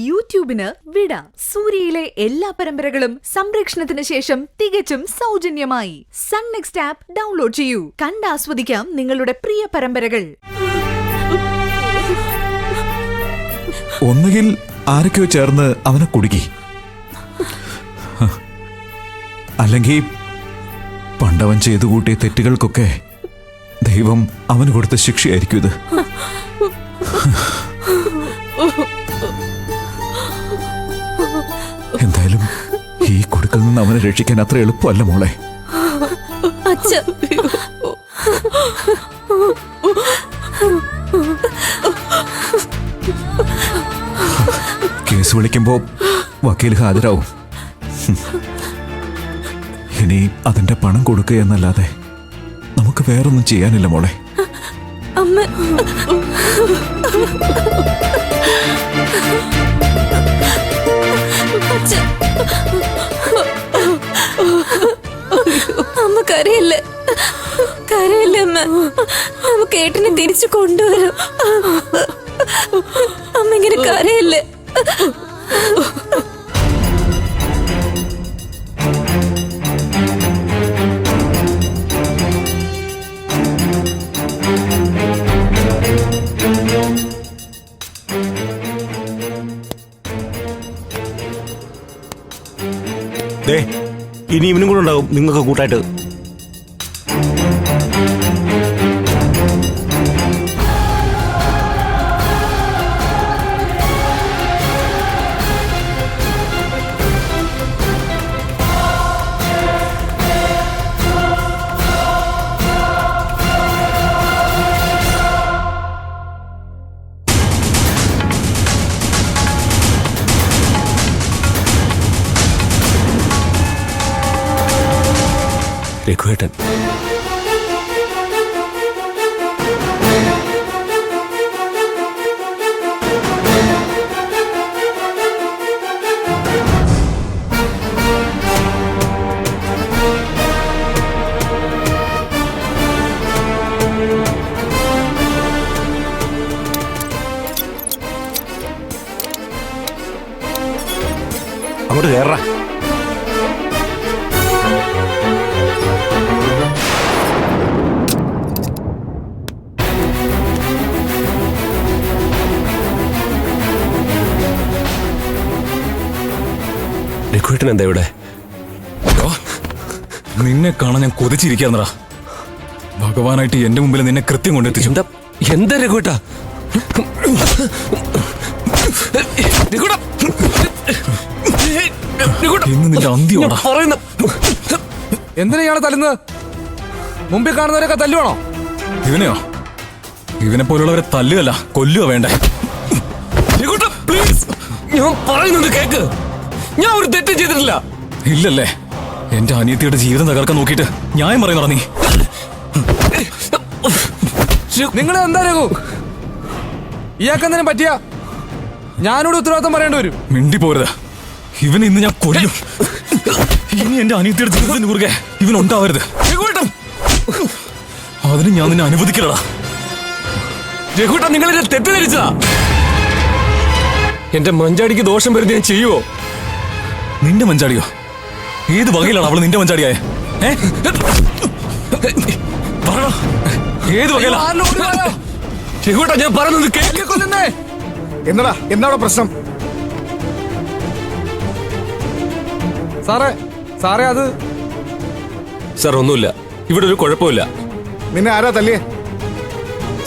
യൂട്യൂബിന് വിട. സൂര്യയിലെ എല്ലാ പരമ്പരകളും സംരക്ഷണത്തിന് ശേഷം തികച്ചും സൗജന്യമായി. സൺ നെക്സ്റ്റ് ആപ്പ് ഡൗൺലോഡ് ചെയ്യൂ. കണ്ടാസ്വദിക്കാം നിങ്ങളുടെ പ്രിയ പരമ്പരകൾ. ഒന്നുകിൽ ആരൊക്കെയോ ചേർന്ന് അവനെ കുടുക്കി, അല്ലെങ്കിൽ പണ്ടവൻ ചെയ്തു കൂട്ടിയ തെറ്റുകൾക്കൊക്കെ ദൈവം അവന് കൊടുത്ത ശിക്ഷയായിരിക്കും ഇത്. എന്തായാലും ഈ കുടുക്കിൽ നിന്ന് അവനെ രക്ഷിക്കാൻ അത്ര എളുപ്പമല്ല മോളെ. കേസ് വിളിക്കുമ്പോ വക്കീൽ ഹാജരാവും. ഇനി അതിന്റെ പണം കൊടുക്കുക എന്നല്ലാതെ നമുക്ക് വേറൊന്നും ചെയ്യാനില്ല മോളെ. അമ്മ കരയില്ലേ, കരയില്ലേ അമ്മ. നമുക്ക് ഏട്ടനെ തിരിച്ചു കൊണ്ടുവരും. അമ്മ ഇങ്ങനെ കരയില്ലേ. ഇനി ഇവനും കൂടെ ഉണ്ടാവും നിങ്ങൾക്ക് കൂട്ടായിട്ട്. രഘുവേട്ടൻ അങ്ങോട്ട് കയറാ. രഘുവേട്ടൻ എന്താ ഇവിടെ? നിന്നെ കാണാൻ ഞാൻ കൊതിച്ചിരിക്കാന്നടാ. ഭഗവാനായിട്ട് എന്റെ മുമ്പിൽ നിന്നെ കൃത്യം കൊണ്ടെത്തിച്ചു. എന്താ രഘുവേട്ടാ? ഇന്ന് നിന്റെ അന്ത്യോടാ. എന്തിനാ ഇയാളെ തല്ലുന്നത്? മുമ്പിൽ കാണുന്നവരൊക്കെ തല്ലുവാണോ? ഇവനെയോ? ഇവനെ പോലുള്ളവരെ തല്ലുകല്ല, കൊല്ലുക വേണ്ടേ? പ്ലീസ്, ഞാൻ പറയുന്നത് കേക്ക്. ഞാൻ ഒരു തെറ്റും ചെയ്തിട്ടില്ല. ഇല്ലല്ലേ? എന്റെ അനിയത്തിയുടെ ജീവിതം തകർക്കാൻ നോക്കിയിട്ട് ന്യായം പറയുന്നടാ നീ. നിങ്ങൾ എന്താ രഘു? ഇയാൾക്ക് എന്തിനും പറ്റിയ ഞാനോട് ഉത്തരവാദിത്തം പറയേണ്ടി വരും. മിണ്ടി പോരുത്. ഇവനെ ഇന്ന് ഞാൻ കൊല്ലും. ഇനി എന്റെ അനിയത്തിയുടെ ജീവിതത്തിന് കുറുകെ ഇവൻ ഉണ്ടാവരുത്. അതിന് ഞാൻ നിന്നെ അനുവദിക്കലടാ. രഘുട്ട, നിങ്ങൾ എന്നെ തെറ്റിദ്ധരിച്ചതാ. എന്റെ മഞ്ചാടിക്ക് ദോഷം വരുന്നത് ഞാൻ ചെയ്യുവോ? നിന്റെ മഞ്ചാടിയോ? ഏത് വകയിലാണ് അവള് നിന്റെ മഞ്ചാടിയായ? ഏത് വകയിലാ? രഘുട്ട, ഞാൻ പറയുന്നത് കേൾക്കുന്നേ. എന്താ പ്രശ്നം? സാറേ അത് സാർ ഒന്നുമില്ല, ഇവിടെ ഒരു കുഴപ്പമില്ല. നിന്നെ ആരാ തല്ലിയേ?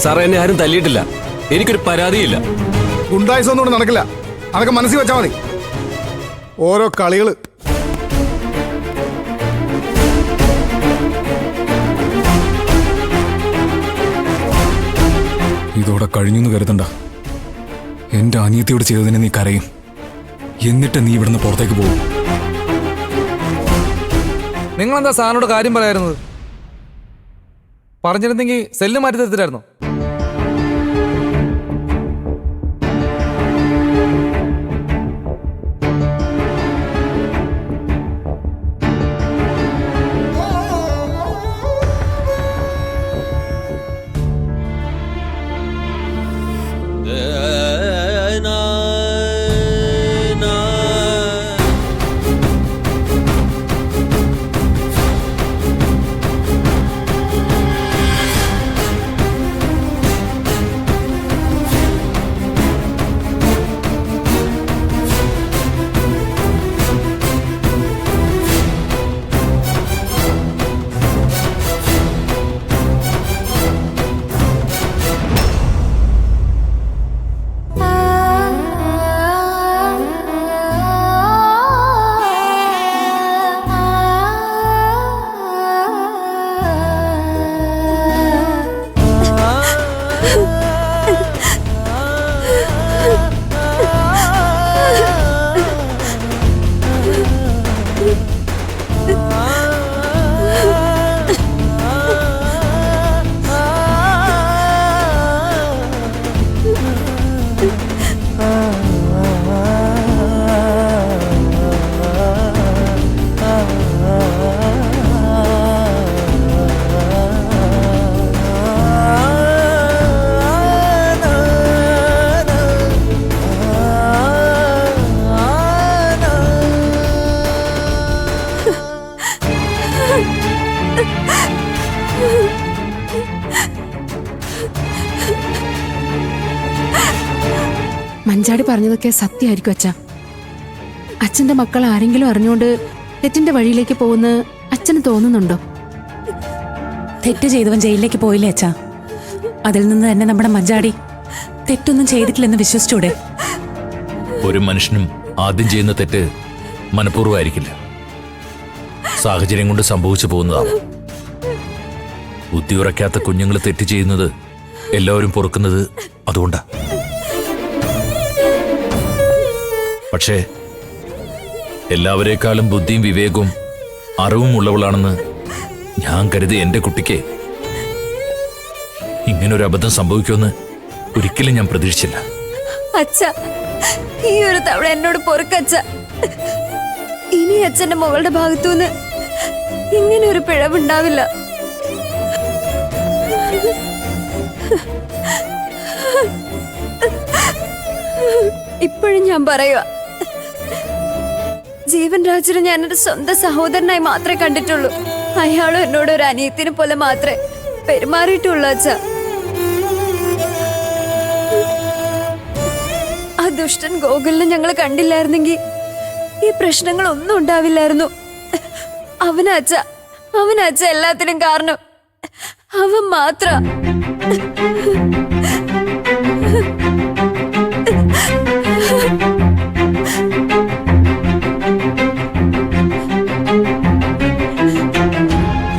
സാറേ, എന്നെ ആരും തല്ലിയിട്ടില്ല. എനിക്കൊരു പരാതിയില്ല. ഗുണ്ടായിസം ഒന്നും നടക്കില്ല. അതൊക്കെ മനസ്സിൽ വെച്ചാൽ മതി. ഓരോ കളികള്. ഇതോടെ കഴിഞ്ഞെന്ന് കരുതണ്ട. എന്റെ അനിയത്തിയോട് ചെയ്തതിനെ നീ കരയും. എന്നിട്ട് നീ ഇവിടുന്ന് പുറത്തേക്ക് പോകും. നിങ്ങളെന്താ സാറിനോട് കാര്യം പറയായിരുന്നത്? പറഞ്ഞിരുന്നെങ്കിൽ സെല്ല് മാറ്റി തരത്തില്ലായിരുന്നോ? മഞ്ചാടി പറഞ്ഞതൊക്കെ സത്യമായിരിക്കും അച്ഛ. അച്ഛന്റെ മക്കൾ ആരെങ്കിലും അറിഞ്ഞുകൊണ്ട് തെറ്റിന്റെ വഴിയിലേക്ക് പോകുന്ന അച്ഛന് തോന്നുന്നുണ്ടോ? തെറ്റ് ചെയ്തവൻ ജയിലിലേക്ക് പോയില്ലേ അച്ഛാ? അതിൽ നിന്ന് തന്നെ നമ്മുടെ മഞ്ചാടി തെറ്റൊന്നും ചെയ്തിട്ടില്ലെന്ന് വിശ്വസിച്ചൂടെ? ഒരു മനുഷ്യനും ആദ്യം ചെയ്യുന്ന തെറ്റ് മനഃപൂർവ്വമായിരിക്കില്ല, സാഹചര്യം കൊണ്ട് സംഭവിച്ചു പോകുന്നതാണ്. ബുദ്ധിയുറക്കാത്ത കുഞ്ഞുങ്ങൾ തെറ്റ് ചെയ്യുന്നത് എല്ലാവരും പൊറുക്കുന്നത് അതുകൊണ്ടാ. പക്ഷേ എല്ലാവരെക്കാളും ബുദ്ധിയും വിവേകവും അറിവും ഉള്ളവളാണെന്ന് ഞാൻ കരുതി എന്റെ കുട്ടിക്ക് ഇങ്ങനൊരു അബദ്ധം സംഭവിക്കുമെന്ന് ഒരിക്കലും ഞാൻ പ്രതീക്ഷിച്ചില്ല. അച്ഛ, ഈ ഒരു തവണ എന്നോട് പൊറുക്കച്ഛ. ഇനി അച്ഛന്റെ മകളുടെ ഭാഗത്തുനിന്ന് ഇങ്ങനെ ഒരു പിഴവുണ്ടാവില്ല. ഇപ്പോഴും ഞാൻ പറയുക, ജീവൻ രാജിനെ ഞാൻ എന്റെ സ്വന്തം സഹോദരനായി മാത്രമേ കണ്ടിട്ടുള്ളൂ. അയാളും എന്നോട് ഒരു അനിയത്തിനെ പോലെ മാത്രമേ പെരുമാറിയിട്ടുള്ളൂ അച്ഛ. ആ ദുഷ്ടൻ ഗോകുലിനെ ഞങ്ങൾ കണ്ടില്ലായിരുന്നെങ്കിൽ ഈ പ്രശ്നങ്ങളൊന്നും ഉണ്ടാവില്ലായിരുന്നു. അവനച്ഛ എല്ലാത്തിനും കാരണം. അവൻ മാത്ര.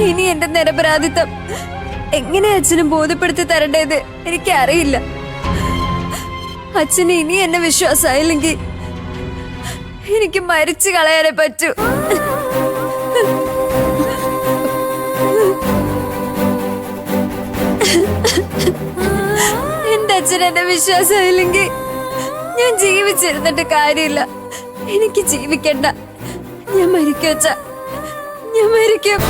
ഇനി എന്റെ നിരപരാധിത്വം എങ്ങനെ അച്ഛനും ബോധ്യപ്പെടുത്തി തരേണ്ടത് എനിക്കറിയില്ല. അച്ഛന് ഇനി എന്നെ വിശ്വാസമായില്ലെങ്കിൽ എനിക്ക് മരിച്ചു കളയാനേ പറ്റൂ. എന്റെ അച്ഛൻ എന്നെ വിശ്വാസമായില്ലെങ്കിൽ ഞാൻ ജീവിച്ചിരുന്നിട്ട് കാര്യമില്ല. എനിക്ക് ജീവിക്കണ്ട. ഞാൻ മരിക്കും അച്ഛ, ഞാൻ മരിക്കും.